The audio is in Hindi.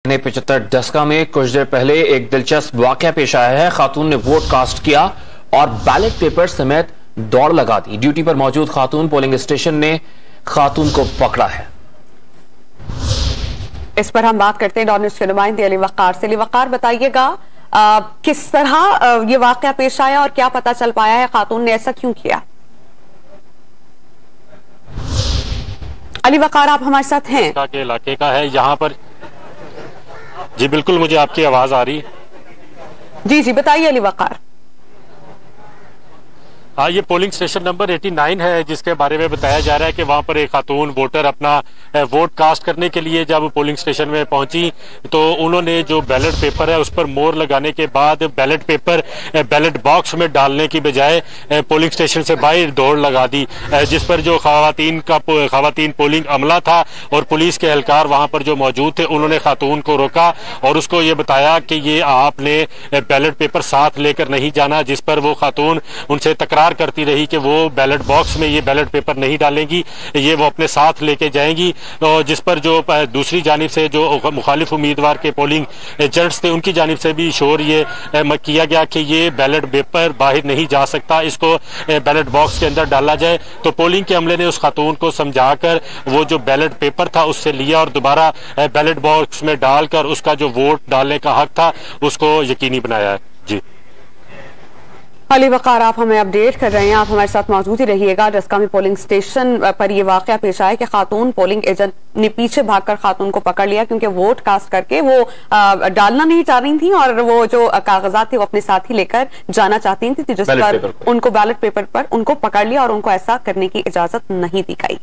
ने 75 डस्का में कुछ देर पहले एक दिलचस्प वाकया पेश आया है। खातून ने वोट कास्ट किया और बैलेट पेपर समेत दौड़ लगा दी। ड्यूटी पर मौजूद खातून पोलिंग स्टेशन ने खातून को पकड़ा है। इस पर हम बात करते हैं डॉन न्यूज़ के नुमाइंदे अली वक़ार से। अली वक़ार, बताइएगा किस तरह ये वाकया पेश आया और क्या पता चल पाया है, खातून ने ऐसा क्यों किया? अली वक़ार, आप हमारे साथ हैं? के इलाके का है यहाँ पर। जी बिल्कुल, मुझे आपकी आवाज आ रही? जी जी, बताइए अली वक़ार। हाँ, ये पोलिंग स्टेशन नंबर 89 है, जिसके बारे में बताया जा रहा है कि वहां पर एक खातून वोटर अपना वोट कास्ट करने के लिए जब पोलिंग स्टेशन में पहुंची तो उन्होंने जो बैलेट पेपर है उस पर मोहर लगाने के बाद बैलेट पेपर बैलेट बॉक्स में डालने की बजाय पोलिंग स्टेशन से बाहर दौड़ लगा दी, जिस पर जो खातून पोलिंग अमला था और पुलिस के एहलकार वहां पर जो मौजूद थे उन्होंने खातून को रोका और उसको ये बताया कि ये आपने बैलेट पेपर साथ लेकर नहीं जाना, जिस पर वो खातून उनसे तकरार करती रही कि वो बैलेट बॉक्स में ये बैलेट पेपर नहीं डालेंगी, ये वो अपने साथ लेके जाएंगी। तो जिस पर जो दूसरी जानिब से जो मुखालिफ उम्मीदवार के पोलिंग एजेंट्स थे उनकी जानिब से भी शोर ये किया गया कि ये बैलेट पेपर बाहर नहीं जा सकता, इसको बैलेट बॉक्स के अंदर डाला जाए। तो पोलिंग के अमले ने उस खातून को समझाकर वो जो बैलेट पेपर था उससे लिया और दोबारा बैलेट बॉक्स में डालकर उसका जो वोट डालने का हक था उसको यकीनी बनाया है। जी अली वक़ार, आप हमें अपडेट कर रहे हैं, आप हमारे साथ मौजूद ही रहिएगा। डस्का में पोलिंग स्टेशन पर यह वाकया पेश आया कि खातून पोलिंग एजेंट ने पीछे भागकर खातून को पकड़ लिया क्योंकि वोट कास्ट करके वो डालना नहीं चाह रही थी और वो जो कागजात थे वो अपने साथ ही लेकर जाना चाहती थी, जिस पर उनको बैलेट पेपर पर उनको पकड़ लिया और उनको ऐसा करने की इजाजत नहीं दी गई।